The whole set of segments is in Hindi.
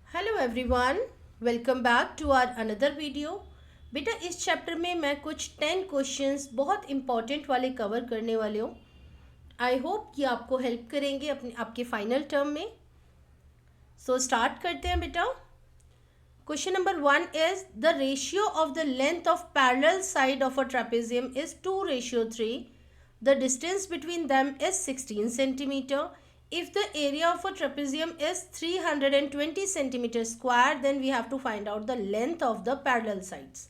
Hello everyone, welcome back to our another video. बेटा इस चैप्टर में मैं कुछ 10 क्वेश्चंस बहुत इंपॉर्टेंट वाले कवर करने वाले हूँ। आई होप कि आपको हेल्प करेंगे अपने आपके फाइनल टर्म में। सो स्टार्ट करते हैं बेटा। Question number 1 is the ratio of the length of parallel side of a trapezium is 2:3. The distance between them is 16 centimeter. If the area of a trapezium is 320 centimeter square, then we have to find out the length of the parallel sides.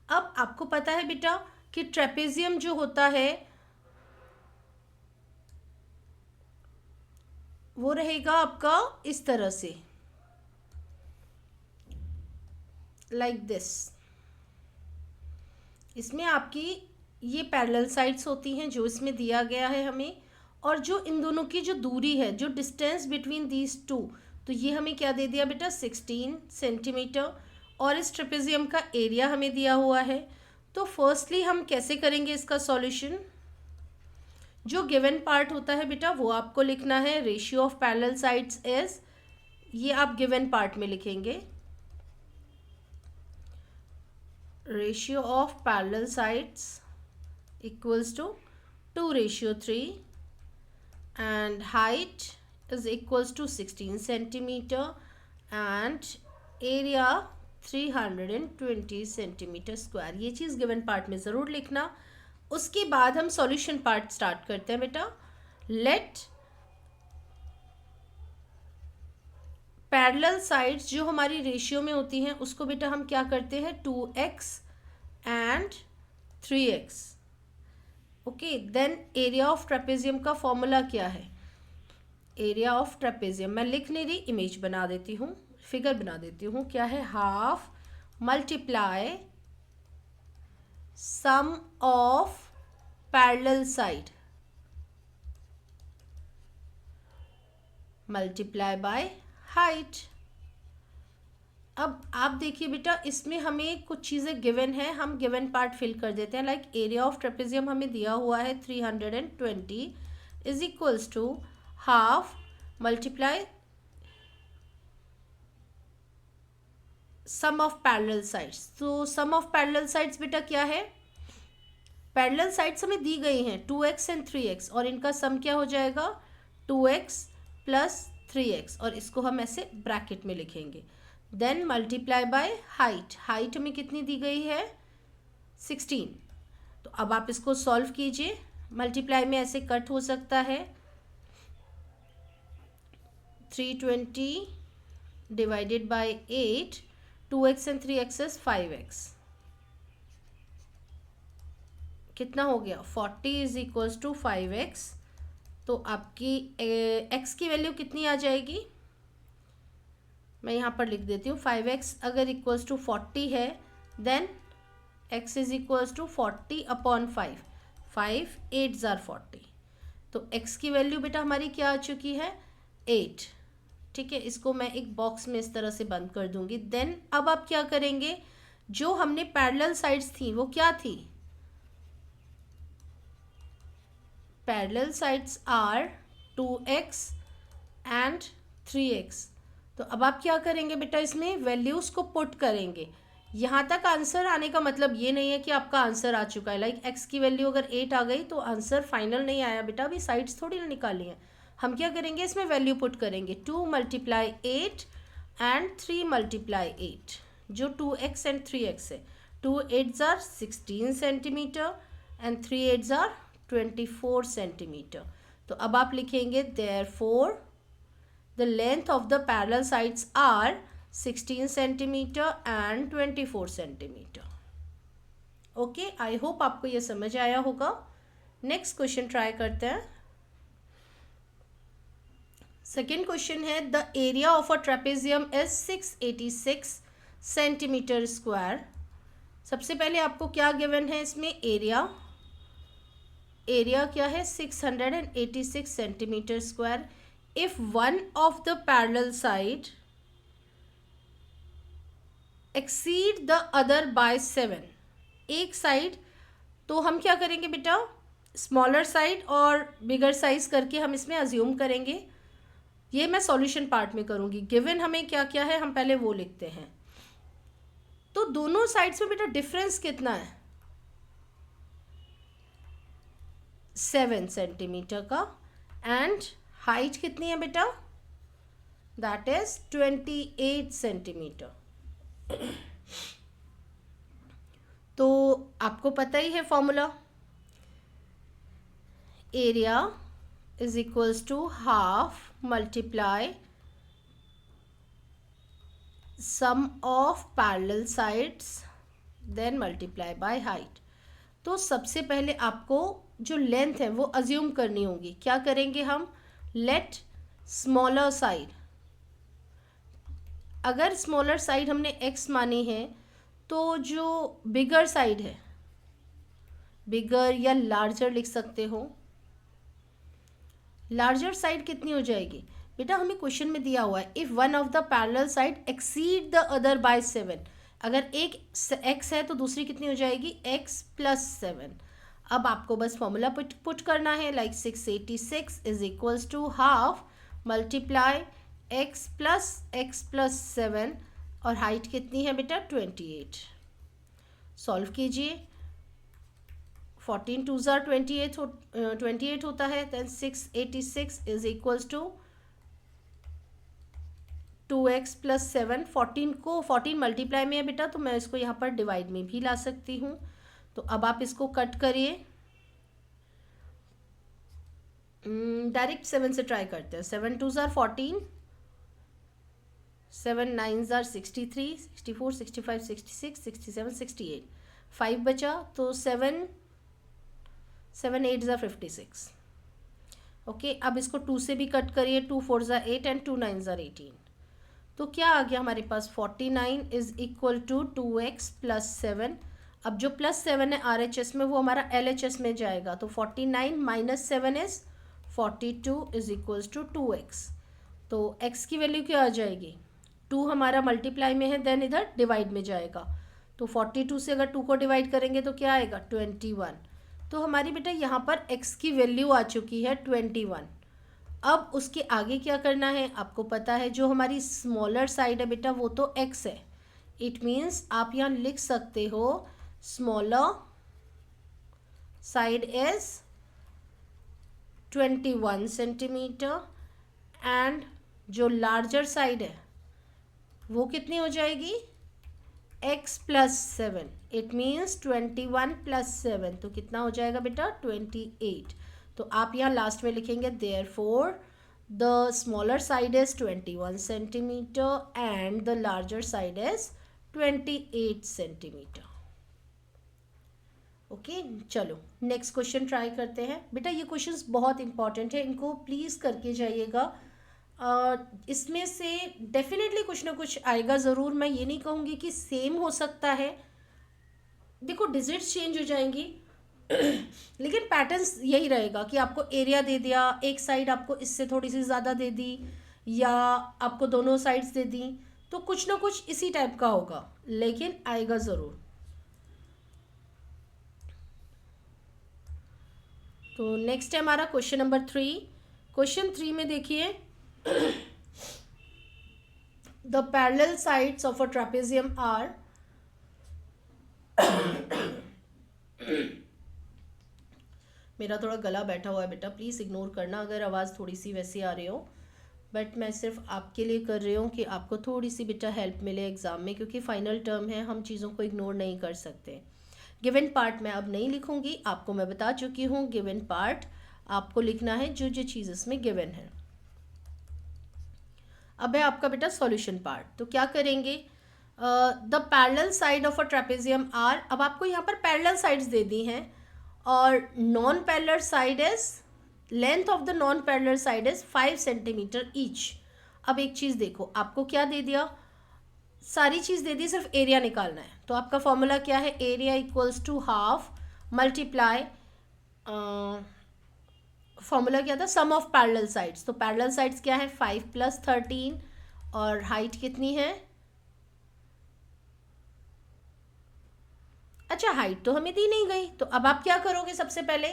अब आपको पता है बेटा कि ट्रेपेजियम जो होता है वो रहेगा आपका इस तरह से, लाइक दिस। इसमें आपकी ये पैरेलल साइड्स होती हैं जो इसमें दिया गया है हमें, और जो इन दोनों की जो दूरी है, जो डिस्टेंस बिटवीन दीज टू, तो ये हमें क्या दे दिया बेटा 16 सेंटीमीटर। और इस ट्रेपेजियम का एरिया हमें दिया हुआ है। तो फर्स्टली हम कैसे करेंगे इसका सॉल्यूशन। जो गिवन पार्ट होता है बेटा वो आपको लिखना है। Ratio of parallel sides is, ये आप गिवन पार्ट में लिखेंगे। Ratio of parallel sides equals to 2:3 and height is equals to 16 centimeter and area 320 centimeter square। ये चीज़ गिवन पार्ट में ज़रूर लिखना। उसके बाद हम सॉल्यूशन पार्ट स्टार्ट करते हैं बेटा। लेट पैरेलल साइड्स जो हमारी रेशियो में होती हैं उसको बेटा हम क्या करते हैं 2x and 3x। Okay, then area of trapezium का फॉर्मूला क्या है। एरिया ऑफ ट्रेपेजियम मैं लिख नहीं रही, इमेज बना देती हूँ, फिगर बना देती हूँ। क्या है, half multiply sum of parallel side multiply by height. अब आप देखिए बेटा इसमें हमें कुछ चीज़ें गिवन है, हम गिवन पार्ट फिल कर देते हैं। लाइक एरिया ऑफ ट्रेपेजियम हमें दिया हुआ है 320 is equals to half multiply sum of parallel sides. तो सम ऑफ पैरेलल साइड्स बेटा क्या है, पैरेलल साइड्स हमें दी गई हैं 2x एंड 3x, और इनका सम क्या हो जाएगा 2x प्लस 3x, और इसको हम ऐसे ब्रैकेट में लिखेंगे। Then multiply by height. Height हमें कितनी दी गई है 16। तो अब आप इसको सॉल्व कीजिए। मल्टीप्लाई में ऐसे कट हो सकता है, 320 divided by 8, 2x and 3x is 5x। कितना हो गया 40 इज इक्वल्स टू 5x। तो आपकी x की वैल्यू कितनी आ जाएगी, मैं यहाँ पर लिख देती हूँ 5x अगर इक्वल्स टू 40 है, then x is equals to 40 upon 5, 5 8 ज़ार 40। तो x की वैल्यू बेटा हमारी क्या आ चुकी है 8। ठीक है, इसको मैं एक बॉक्स में इस तरह से बंद कर दूंगी। देन अब आप क्या करेंगे, जो हमने पैरेलल साइड्स थी वो क्या थी, parallel sides are 2x and 3x। तो अब आप क्या करेंगे बेटा, इसमें वैल्यूज़ को पुट करेंगे। यहाँ तक आंसर आने का मतलब ये नहीं है कि आपका आंसर आ चुका है। लाइक x की वैल्यू अगर 8 आ गई तो आंसर फाइनल नहीं आया बेटा, अभी साइड्स थोड़ी ना निकाली हैं। हम क्या करेंगे, इसमें वैल्यू पुट करेंगे 2 मल्टीप्लाई 8 एंड 3 मल्टीप्लाई 8, जो 2x एंड 3x है। 2 8 ज़ार 16 सेंटीमीटर एंड 3 8 ज़ार 24 सेंटीमीटर। तो अब आप लिखेंगे therefore the length of the parallel sides are 16 centimeter and 24 centimeter. Okay, I hope आपको ये समझ आया होगा। नेक्स्ट क्वेश्चन ट्राई करते हैं। सेकेंड क्वेश्चन है the area of a trapezium is 686 centimetre square. सबसे पहले आपको क्या गिवन है इसमें, एरिया। एरिया क्या है 686 centimetre square. If one of the parallel side exceed the other by 7, एक साइड, तो हम क्या करेंगे बेटा, स्मॉलर साइड और बिगर साइज करके हम इसमें अज्यूम करेंगे। ये मैं सॉल्यूशन पार्ट में करूँगी। गिवन हमें क्या क्या है हम पहले वो लिखते हैं। तो दोनों साइड्स में बेटा डिफरेंस कितना है, 7 सेंटीमीटर का, एंड हाइट कितनी है बेटा, दैट इज 28 सेंटीमीटर। तो आपको पता ही है formula, area is equals to half multiply sum of parallel sides then multiply by height. तो सबसे पहले आपको जो लेंथ है वो अज्यूम करनी होगी। क्या करेंगे हम, लेट स्मॉलर साइड, अगर स्मॉलर साइड हमने x मानी है तो जो बिगर साइड है, बिगर या लार्जर लिख सकते हो, लार्जर साइड कितनी हो जाएगी बेटा, हमें क्वेश्चन में दिया हुआ है if one of the parallel side exceed the other by 7, अगर एक x है तो दूसरी कितनी हो जाएगी, x प्लस 7। अब आपको बस फॉर्मूला पुट करना है, like 686 is equals to half multiply x plus 7, और हाइट कितनी है बेटा 28। सॉल्व कीजिए, 14 2 28 होता है, then 686 is equals to 2x plus 7। 14 multiply में है बेटा, तो मैं इसको यहाँ पर डिवाइड में भी ला सकती हूँ। तो अब आप इसको कट करिए, डायरेक्ट 7 से ट्राई करते हैं। 7 2 14, 7 9 63, 64 65 66 67 68, 5 बचा, तो 7 8 56। ओके, अब इसको 2 से भी कट करिए, 2 4 8 एंड 2 9 18। तो क्या आ गया हमारे पास, 49 is equal to 2x plus 7। अब जो प्लस 7 है RHS में वो हमारा LHS में जाएगा, तो 49 minus 7 is 42 is equals to 2x। तो x की वैल्यू क्या आ जाएगी, 2 हमारा मल्टीप्लाई में है, देन इधर डिवाइड में जाएगा, तो 42 से अगर 2 को डिवाइड करेंगे तो क्या आएगा 21। तो हमारी बेटा यहाँ पर x की वैल्यू आ चुकी है 21। अब उसके आगे क्या करना है, आपको पता है जो हमारी स्मॉलर साइड है बेटा वो तो x है, इट मीन्स आप यहाँ लिख सकते हो smaller side is 21 centimetre, and जो लार्जर साइड है वो कितनी हो जाएगी, x plus 7, it means 21 plus 7, तो कितना हो जाएगा बेटा 28। तो आप यहाँ लास्ट में लिखेंगे therefore the smaller side is 21 centimetre and the larger side is 28 centimetre. Okay, चलो नेक्स्ट क्वेश्चन ट्राई करते हैं। बेटा ये क्वेश्चंस बहुत इंपॉर्टेंट है, इनको प्लीज़ करके जाइएगा। इसमें से डेफिनेटली कुछ ना कुछ आएगा ज़रूर, मैं ये नहीं कहूँगी कि सेम हो सकता है, देखो डिजिट्स चेंज हो जाएंगी लेकिन पैटर्न्स यही रहेगा कि आपको एरिया दे दिया, एक साइड आपको इससे थोड़ी सी ज़्यादा दे दी या आपको दोनों साइड्स दे दी, तो कुछ ना कुछ इसी टाइप का होगा, लेकिन आएगा ज़रूर। तो नेक्स्ट है हमारा क्वेश्चन नंबर 3। क्वेश्चन 3 में देखिए the parallel sides of a trapezium are मेरा थोड़ा गला बैठा हुआ है बेटा, प्लीज़ इग्नोर करना अगर आवाज़ थोड़ी सी वैसी आ रही हो, बट मैं सिर्फ आपके लिए कर रही हूँ कि आपको थोड़ी सी बेटा हेल्प मिले एग्ज़ाम में, क्योंकि फाइनल टर्म है, हम चीज़ों को इग्नोर नहीं कर सकते। गिवन पार्ट मैं अब नहीं लिखूँगी, आपको मैं बता चुकी हूँ गिवन पार्ट आपको लिखना है जो जो चीज़ इसमें गिवन है। अब है आपका बेटा सॉल्यूशन पार्ट। तो क्या करेंगे, the parallel side of a trapezium are, अब आपको यहाँ पर पैरेलल साइड्स दे दी हैं और non parallel side is, length of the non parallel side is 5 centimetre each. अब एक चीज़ देखो, आपको क्या दे दिया, सारी चीज़ दे दी, सिर्फ एरिया निकालना है। तो आपका फॉर्मूला क्या है, area equals to half multiply, formula क्या था, सम ऑफ पैरेलल साइड्स। तो पैरेलल साइड्स क्या है 5 प्लस 13, और हाइट कितनी है, अच्छा हाइट तो हमें दी नहीं गई, तो अब आप क्या करोगे, सबसे पहले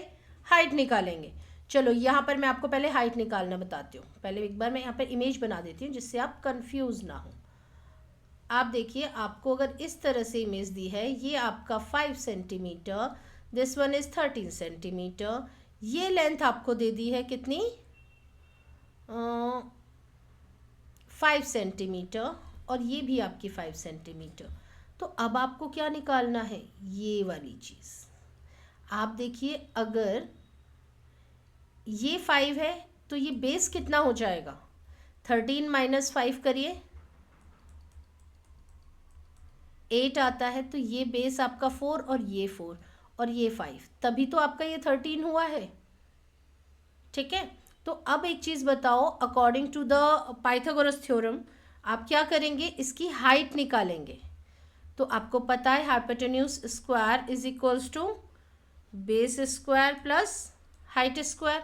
हाइट निकालेंगे। चलो यहाँ पर मैं आपको पहले हाइट निकालना बताती हूँ। पहले एक बार मैं यहाँ पर इमेज बना देती हूँ जिससे आप कंफ्यूज ना हो। आप देखिए, आपको अगर इस तरह से इमेज दी है, ये आपका 5 centimetre, this one is 13 centimetre, ये लेंथ आपको दे दी है कितनी, 5 सेंटीमीटर, और ये भी आपकी 5 सेंटीमीटर। तो अब आपको क्या निकालना है, ये वाली चीज़। आप देखिए, अगर ये 5 है तो ये बेस कितना हो जाएगा, 13 माइनस 5 करिए, 8 आता है, तो ये बेस आपका 4 और ये 4 और ये 5, तभी तो आपका ये 13 हुआ है। ठीक है, तो अब एक चीज़ बताओ, according to the Pythagoras theorem आप क्या करेंगे, इसकी हाइट निकालेंगे। तो आपको पता है hypotenuse square is equals to base square plus height square.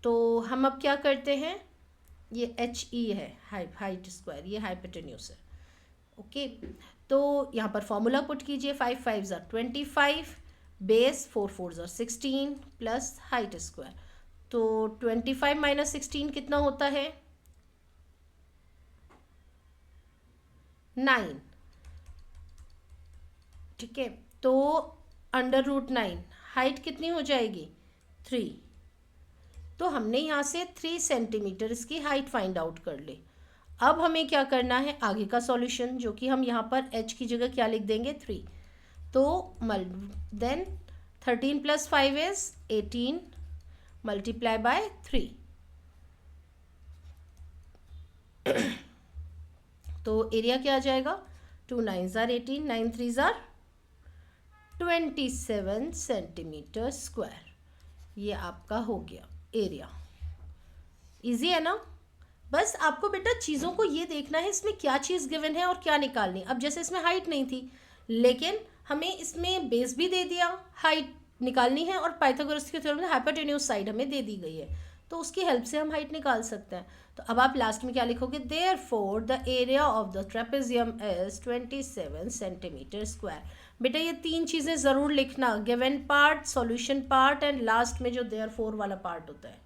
तो हम अब क्या करते हैं, ये एच ई है, हाइट स्क्वायर, ये हाइपोटेन्यूज है। ओके, तो यहाँ पर फॉर्मूला पुट कीजिए, 5 5 ज़ार 25, बेस 4 4 ज़ार 16 प्लस हाइट स्क्वायर। तो 25 माइनस 16 कितना होता है, 9। ठीक है, तो √9, हाइट कितनी हो जाएगी, 3। तो हमने यहाँ से 3 सेंटीमीटर इसकी हाइट फाइंड आउट कर ली। अब हमें क्या करना है, आगे का सॉल्यूशन, जो कि हम यहाँ पर h की जगह क्या लिख देंगे, 3। तो then 13 plus 5 is 18 multiply by 3। तो एरिया क्या आ जाएगा, 2 9 ज़ार 18, 9 3 ज़ार 27 सेंटीमीटर स्क्वायर। ये आपका हो गया एरिया। इजी है ना। बस आपको बेटा चीज़ों को ये देखना है इसमें क्या चीज़ गिवन है और क्या निकालनी। अब जैसे इसमें हाइट नहीं थी, लेकिन हमें इसमें बेस भी दे दिया, हाइट निकालनी है, और पाइथागोरस के थ्योरम में हाइपोटेन्यूज साइड हमें दे दी गई है, तो उसकी हेल्प से हम हाइट निकाल सकते हैं। तो अब आप लास्ट में क्या लिखोगे, therefore the area of the trapezium is 27 centimetre square. बेटा ये 3 चीज़ें ज़रूर लिखना, given part, solution part and last में जो देयरफॉर वाला पार्ट होता है।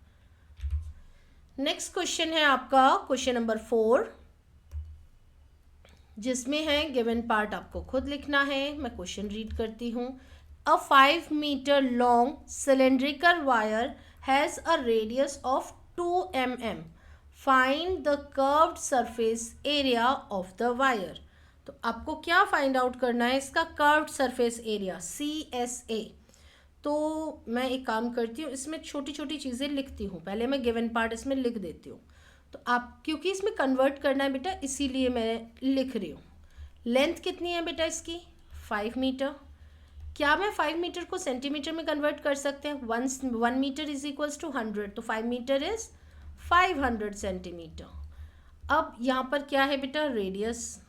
नेक्स्ट क्वेश्चन है आपका क्वेश्चन नंबर 4, जिसमें है गिवन पार्ट आपको खुद लिखना है। मैं क्वेश्चन रीड करती हूँ। A 5 metre long cylindrical wire has a radius of 2 mm। Find the curved surface area of the wire. तो आपको क्या फाइंड आउट करना है, इसका कर्व्ड सरफेस एरिया, CSA। तो मैं एक काम करती हूँ, इसमें छोटी छोटी चीज़ें लिखती हूँ, पहले मैं गिवन पार्ट इसमें लिख देती हूँ। तो आप, क्योंकि इसमें कन्वर्ट करना है बेटा, इसीलिए मैं लिख रही हूँ। लेंथ कितनी है बेटा इसकी, 5 मीटर। क्या मैं 5 मीटर को सेंटीमीटर में कन्वर्ट कर सकते हैं, 1 मीटर इज इक्वल्स टू 100, तो 5 मीटर इज 500 सेंटीमीटर। अब यहाँ पर क्या है बेटा, रेडियस,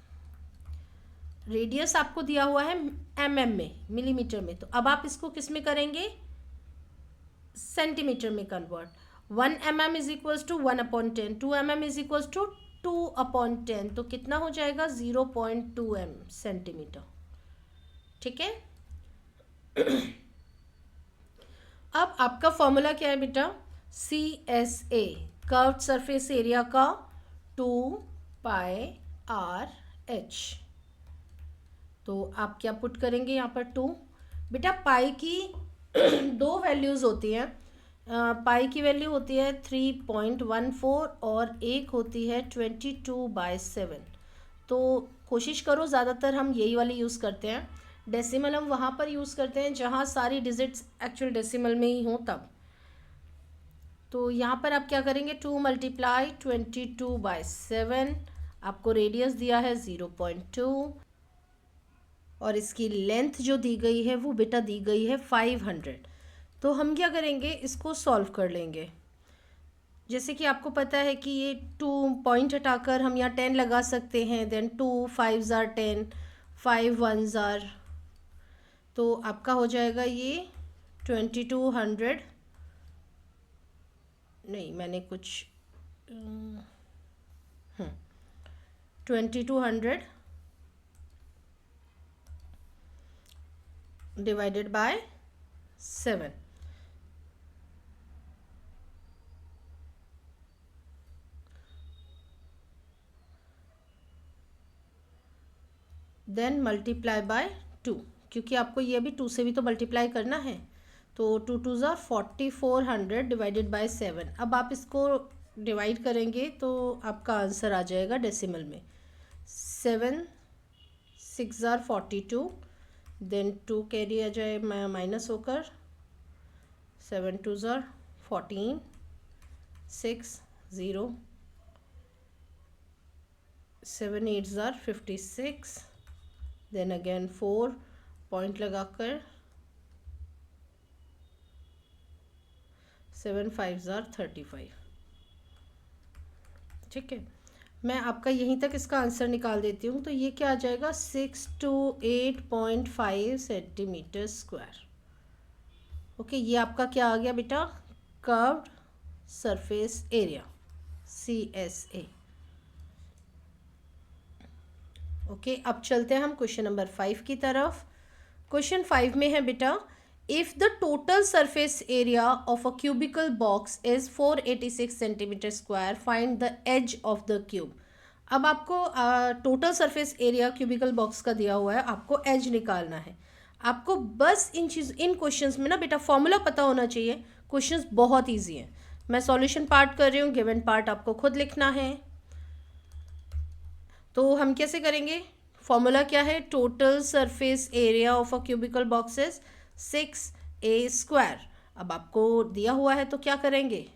रेडियस आपको दिया हुआ है mm में, मिलीमीटर में। तो अब आप इसको किस में करेंगे, सेंटीमीटर में convert. 1 mm is equals to 1/10, 2 mm is equals to 2/10, तो कितना हो जाएगा, 0.2 सेंटीमीटर। ठीक है। अब आपका फॉर्मूला क्या है बेटा, CSA, कर्व्ड सरफेस एरिया का 2πr/h। तो आप क्या पुट करेंगे यहाँ पर, 2। बेटा पाई की 2 वैल्यूज़ होती हैं, पाई की वैल्यू होती है 3.14 और एक होती है 22/7। तो कोशिश करो, ज़्यादातर हम यही वाली यूज़ करते हैं। डेसिमल हम वहाँ पर यूज़ करते हैं जहाँ सारी डिजिट्स एक्चुअल डेसिमल में ही हों तब। तो यहाँ पर आप क्या करेंगे, 2 × 22/7, आपको रेडियस दिया है 0.2, और इसकी लेंथ जो दी गई है वो बेटा दी गई है 500। तो हम क्या करेंगे, इसको सॉल्व कर लेंगे। जैसे कि आपको पता है कि ये 2 पॉइंट हटाकर हम यहाँ 10 लगा सकते हैं, देन 2 5 ज़ार 10, 5 1 ज़ार, तो आपका हो जाएगा ये 2200, नहीं मैंने कुछ 2200 divided by 7। Then multiply by 2, क्योंकि आपको ये भी 2 से भी तो मल्टीप्लाई करना है। तो 2 2 ज़ार 4400 डिवाइडेड बाय 7। अब आप इसको डिवाइड करेंगे तो आपका आंसर आ जाएगा डेसिमल में 7 6 ज़ार 42, देन 2 कैरी आ जाए माइनस होकर 7 2 ज़ार 14, 6 0, 7 8 ज़ार 56, देन अगेन 4 पॉइंट लगाकर 7 5 ज़ार 35। ठीक है, मैं आपका यहीं तक इसका आंसर निकाल देती हूँ। तो ये क्या आ जाएगा 6 to 8.5 सेंटीमीटर स्क्वायर। ओके, ये आपका क्या आ गया बेटा, curved surface area CSA। Okay, अब चलते हैं हम क्वेश्चन नंबर 5 की तरफ। क्वेश्चन 5 में है बेटा, if the total surface area of a cubical box is 486 centimetre square, find the edge of the cube. अब आपको total surface area cubical box का दिया हुआ है, आपको एज निकालना है। आपको बस इन क्वेश्चंस में ना बेटा फॉर्मूला पता होना चाहिए। क्वेश्चंस बहुत ईजी हैं। मैं सॉल्यूशन पार्ट कर रही हूँ, गिवन पार्ट आपको खुद लिखना है। तो हम कैसे करेंगे, फॉर्मूला क्या है, total surface area of a cubical box is 6a²। अब आपको दिया हुआ है तो क्या करेंगे,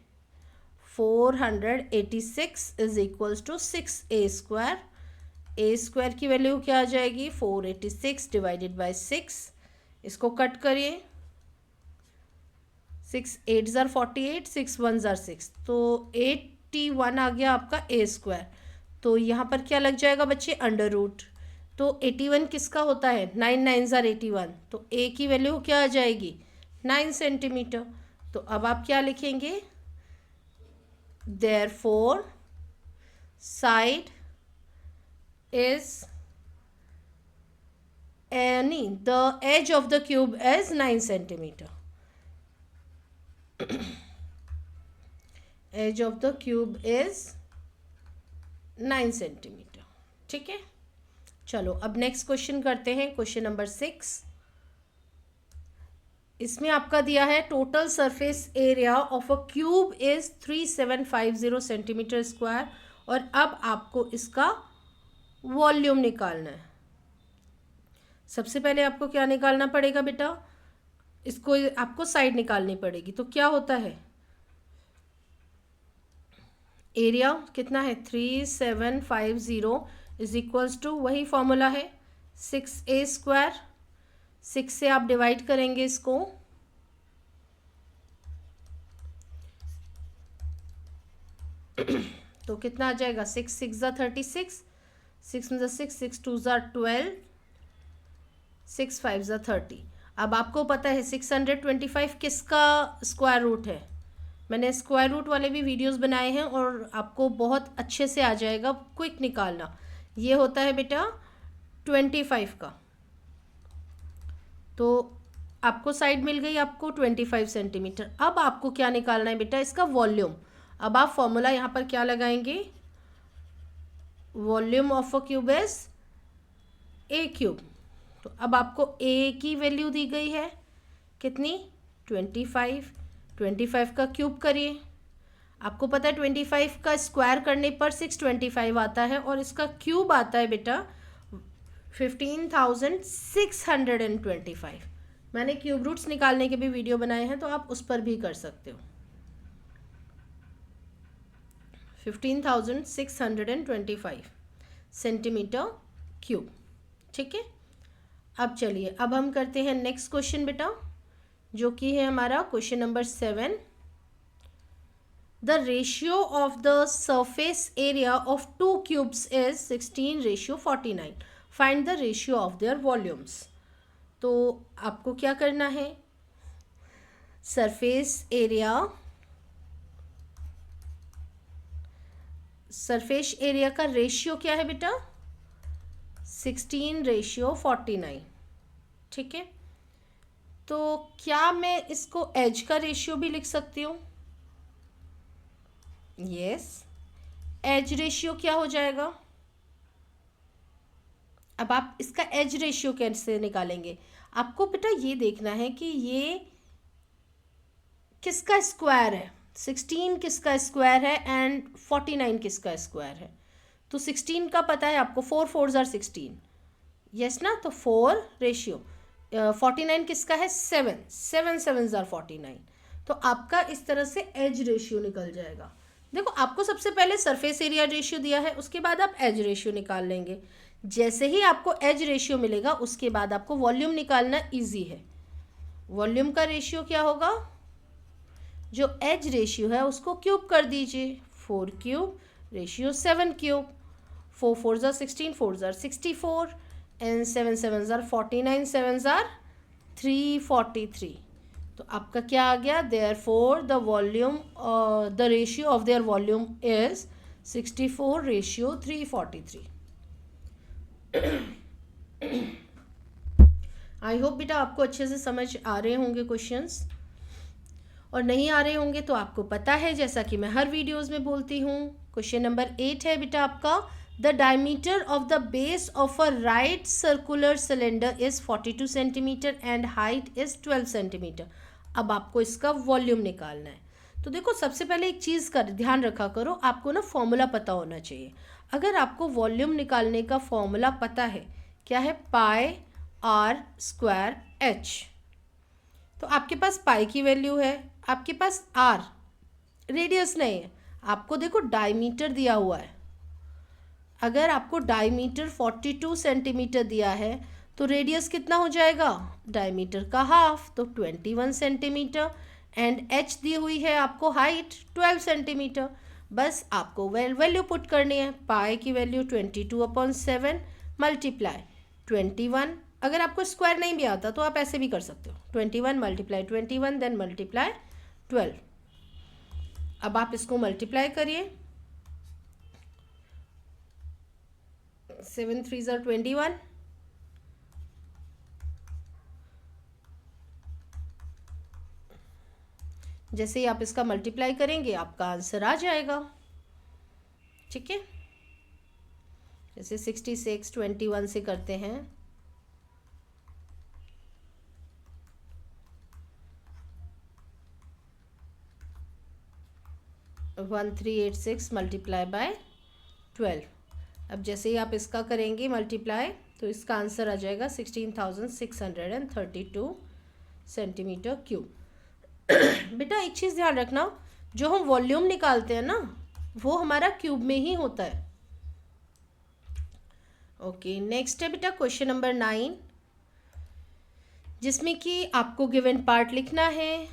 486 is equals to 6a²। a² की वैल्यू क्या आ जाएगी, 486 डिवाइडेड बाय 6। इसको कट करिए, 6 8 ज़ार 48, 6 1 ज़ार 6, तो 81 आ गया आपका a²। तो यहाँ पर क्या लग जाएगा बच्चे, अंडर रूट। तो 81 किसका होता है, 9 9 ज़ार 81, तो a की वैल्यू क्या आ जाएगी, 9 सेंटीमीटर। तो अब आप क्या लिखेंगे, therefore side is any the edge of the cube is 9 centimetre. Edge of the cube is 9 centimetre. ठीक है, चलो अब नेक्स्ट क्वेश्चन करते हैं, क्वेश्चन नंबर 6। इसमें आपका दिया है total surface area of a cube is 3750 centimetre square, और अब आपको इसका वॉल्यूम निकालना है। सबसे पहले आपको क्या निकालना पड़ेगा बेटा, इसको आपको साइड निकालनी पड़ेगी। तो क्या होता है, एरिया कितना है 3750 इज इक्वल्स टू, वही फॉर्मूला है 6a²। 6 से आप डिवाइड करेंगे इसको, तो कितना आ जाएगा, 6 6 ज़ा 36, 6 में 6 6 2 ज़ा 12, 6 5 ज़ा 30। अब आपको पता है 625 किसका स्क्वायर रूट है। मैंने स्क्वायर रूट वाले भी वीडियोस बनाए हैं और आपको बहुत अच्छे से आ जाएगा क्विक निकालना। ये होता है बेटा 25 का। तो आपको साइड मिल गई आपको 25 सेंटीमीटर। अब आपको क्या निकालना है बेटा, इसका वॉल्यूम। अब आप फॉर्मूला यहाँ पर क्या लगाएंगे, volume of a cube is a³। तो अब आपको a की वैल्यू दी गई है कितनी, 25। 25 का क्यूब करिए, आपको पता है 25 का स्क्वायर करने पर 625 आता है, और इसका क्यूब आता है बेटा 15,625। मैंने क्यूब रूट्स निकालने के भी वीडियो बनाए हैं, तो आप उस पर भी कर सकते हो। 15,625 सेंटीमीटर क्यूब। ठीक है, अब चलिए अब हम करते हैं नेक्स्ट क्वेश्चन बेटा, जो कि है हमारा question number 7। The ratio of the surface area of 2 cubes is 16:49। Find the ratio of their volumes. तो आपको क्या करना है, सरफेस एरिया का रेशियो क्या है बेटा, 16:49। ठीक है, तो क्या मैं इसको एज का रेशियो भी लिख सकती हूँ, यस। एज रेशियो क्या हो जाएगा, अब आप इसका एज रेशियो कैसे निकालेंगे? आपको बेटा ये देखना है कि ये किसका स्क्वायर है, 16 किसका स्क्वायर है एंड 49 किसका स्क्वायर है। तो 16 का पता है आपको, 4 4s are 16, यस ना, तो 4 रेशियो 49 किसका है, 7 7 7s are 49। तो आपका इस तरह से एज रेशियो निकल जाएगा। देखो आपको सबसे पहले सरफेस एरिया रेशियो दिया है, उसके बाद आप एज रेशियो निकाल लेंगे। जैसे ही आपको एज रेशियो मिलेगा उसके बाद आपको वॉल्यूम निकालना इजी है। वॉल्यूम का रेशियो क्या होगा, जो एज रेशियो है उसको क्यूब कर दीजिए, 4 cube ratio 7 cube, 4 4s are 16, 4s are 64 and 7 7s are 49, 7s are 343। तो आपका क्या आ गया, therefore the volume the ratio of their volume is 64:343। I hope बेटा आपको अच्छे से समझ आ रहे होंगे क्वेश्चंस, और नहीं आ रहे होंगे तो आपको पता है, जैसा कि मैं हर वीडियोस में बोलती हूँ। क्वेश्चन नंबर 8 है बेटा आपका, the diameter of the base of a right circular cylinder is 42 centimetre and height is 12 centimetre. अब आपको इसका वॉल्यूम निकालना है। तो देखो सबसे पहले एक चीज़ का ध्यान रखा करो, आपको ना फॉर्मूला पता होना चाहिए। अगर आपको वॉल्यूम निकालने का फॉर्मूला पता है, क्या है, पाई आर स्क्वायर एच, तो आपके पास पाई की वैल्यू है, आपके पास आर रेडियस नहीं है, आपको देखो डायमीटर दिया हुआ है। अगर आपको डायमीटर 42 सेंटीमीटर दिया है तो रेडियस कितना हो जाएगा, डायमीटर का हाफ, तो 21 सेंटीमीटर, एंड एच दी हुई है आपको हाइट 12 सेंटीमीटर। बस आपको वैल्यू पुट करनी है, पाई की वैल्यू 22/7 मल्टीप्लाई 21। अगर आपको स्क्वायर नहीं भी आता तो आप ऐसे भी कर सकते हो, 21 मल्टीप्लाई 21 देन मल्टीप्लाई 12। अब आप इसको मल्टीप्लाई करिए, 7 3s are 21, जैसे ही आप इसका मल्टीप्लाई करेंगे आपका आंसर आ जाएगा। ठीक है, जैसे 66 21 से करते हैं, 1386 मल्टीप्लाई बाय 12। अब जैसे ही आप इसका करेंगे मल्टीप्लाई तो इसका आंसर आ जाएगा 16,632 सेंटीमीटर क्यूब। बेटा एक चीज़ ध्यान रखना, जो हम वॉल्यूम निकालते हैं ना वो हमारा क्यूब में ही होता है। ओके, नेक्स्ट है बेटा क्वेश्चन नंबर 9, जिसमें कि आपको गिवन पार्ट लिखना है,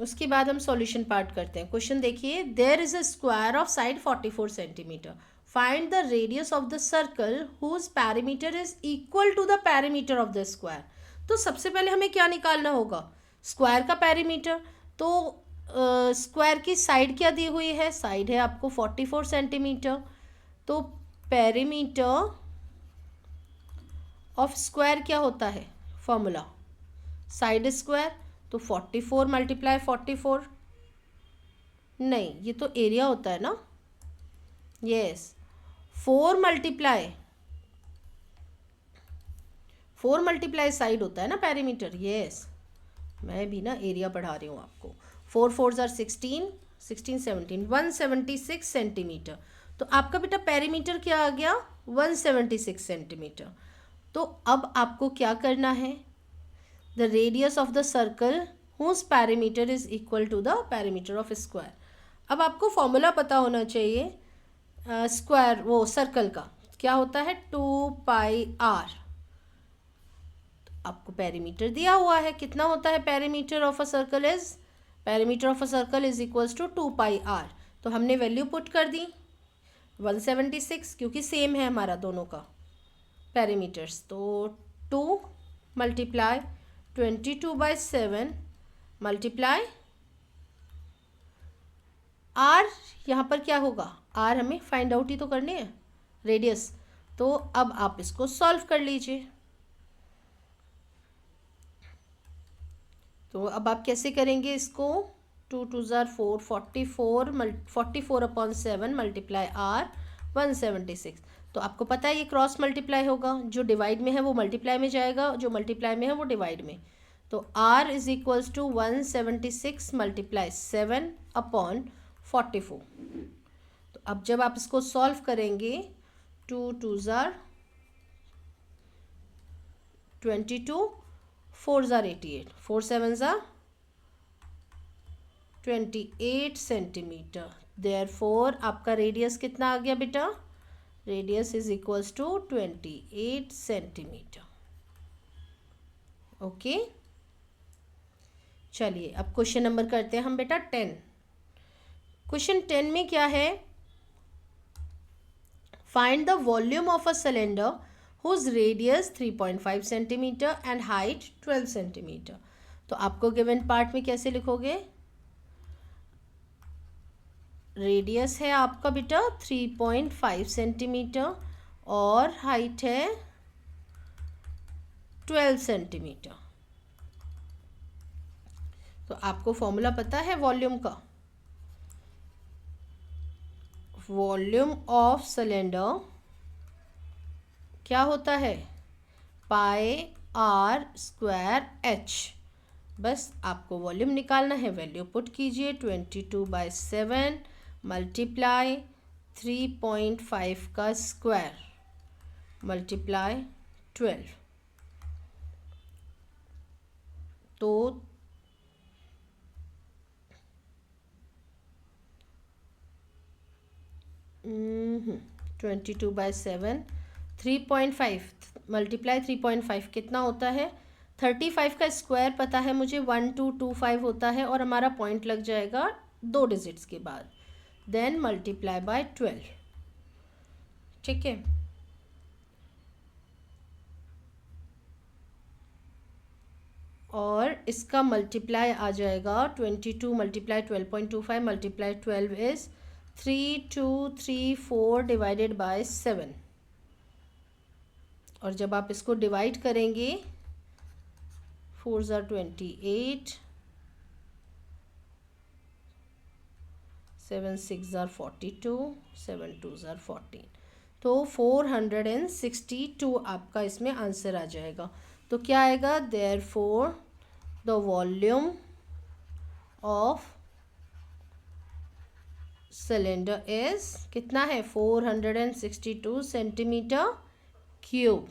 उसके बाद हम सॉल्यूशन पार्ट करते हैं। क्वेश्चन देखिए, there is a square of side 44 centimetre, find the radius of the circle whose perimeter is equal to the perimeter of the square. तो सबसे पहले हमें क्या निकालना होगा, स्क्वायर का पैरीमीटर। तो स्क्वायर की साइड क्या दी हुई है, साइड है आपको 44 सेंटीमीटर, तो पैरीमीटर ऑफ स्क्वायर क्या होता है, फॉर्मूला साइड स्क्वायर, तो 44 मल्टीप्लाई 44, नहीं ये तो एरिया होता है ना, यस 4 मल्टीप्लाई साइड होता है ना पैरीमीटर, यस मैं भी ना एरिया पढ़ा रही हूँ आपको। 4 4s are 16 16 17 176 सेंटीमीटर। तो आपका बेटा पैरीमीटर क्या आ गया, 176 सेंटीमीटर। तो अब आपको क्या करना है, the radius of the circle whose perimeter is equal to the perimeter of square. अब आपको फॉर्मूला पता होना चाहिए स्क्वायर वो सर्कल का, क्या होता है 2 पाई आर। आपको पैरीमीटर दिया हुआ है, कितना होता है perimeter of a circle is equals to 2 pi r. तो हमने वैल्यू पुट कर दी 176, क्योंकि सेम है हमारा दोनों का पैरीमीटर्स। तो 2 मल्टीप्लाई 22/7 मल्टीप्लाई आर, यहाँ पर क्या होगा, आर हमें फाइंड आउट ही तो करनी है, रेडियस। तो अब आप इसको सॉल्व कर लीजिए। तो अब आप कैसे करेंगे इसको, 2 2s are 4 44/7 मल्टीप्लाई आर 176। तो आपको पता है ये क्रॉस मल्टीप्लाई होगा, जो डिवाइड में है वो मल्टीप्लाई में जाएगा, जो मल्टीप्लाई में है वो डिवाइड में। तो r is equals to 176 multiply 7 upon 44। तो अब जब आप इसको सॉल्व करेंगे 2 2 ज़ार 22, 4 ज़ार 88, 4 7 ज़ार 28 सेंटीमीटर। देयरफॉर आपका रेडियस कितना आ गया बेटा? Radius is equals to 28 centimetre. Okay, चलिए अब क्वेश्चन नंबर करते हैं हम बेटा 10। क्वेश्चन 10 में क्या है? Find the volume of a cylinder whose radius 3.5 centimetre and height 12 centimetre. तो आपको गिवन पार्ट में कैसे लिखोगे? रेडियस है आपका बेटा 3.5 सेंटीमीटर और हाइट है 12 सेंटीमीटर। तो आपको फॉर्मूला पता है वॉल्यूम का? वॉल्यूम ऑफ सिलेंडर क्या होता है? पाई आर स्क्वायर एच। बस आपको वॉल्यूम निकालना है, वैल्यू पुट कीजिए 22/7 मल्टीप्लाई 3.5 का स्क्वायर मल्टीप्लाई 12। तो 22/7 3.5 मल्टीप्लाई 3.5 कितना होता है? 35 का स्क्वायर पता है मुझे 1225 होता है और हमारा पॉइंट लग जाएगा 2 डिजिट्स के बाद, देन मल्टीप्लाई बाय 12। ठीक है, और इसका मल्टीप्लाई आ जाएगा 22 multiply 12.25 multiply 12 is 3234 divided by 7। और जब आप इसको डिवाइड करेंगे 4 ज़ार 28, 7 6 ज़ार 42, 7 2 ज़ार 14, तो 462 आपका इसमें आंसर आ जाएगा। तो क्या आएगा? Therefore the volume of cylinder is कितना है? 462 सेंटीमीटर क्यूब।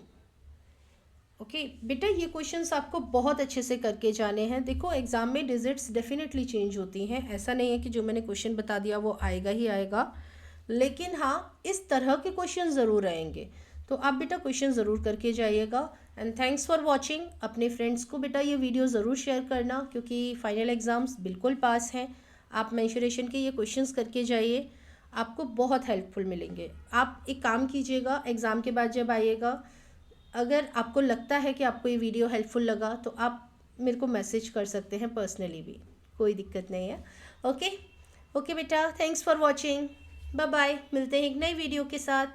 ओके बेटा, ये क्वेश्चंस आपको बहुत अच्छे से करके जाने हैं। देखो एग्जाम में डिजिट्स डेफिनेटली चेंज होती हैं, ऐसा नहीं है कि जो मैंने क्वेश्चन बता दिया वो आएगा ही आएगा, लेकिन हाँ इस तरह के क्वेश्चन ज़रूर आएंगे। तो आप बेटा क्वेश्चन ज़रूर करके जाइएगा। And thanks for watching. अपने फ्रेंड्स को बेटा ये वीडियो ज़रूर शेयर करना, क्योंकि फाइनल एग्ज़ाम्स बिल्कुल पास हैं। आप मेंशुरेशन के ये क्वेश्चंस करके जाइए, आपको बहुत हेल्पफुल मिलेंगे। आप एक काम कीजिएगा, एग्ज़ाम के बाद जब आइएगा, अगर आपको लगता है कि आपको ये वीडियो हेल्पफुल लगा तो आप मेरे को मैसेज कर सकते हैं पर्सनली भी, कोई दिक्कत नहीं है। ओके बेटा, thanks for watching, bye bye. मिलते हैं एक नई वीडियो के साथ।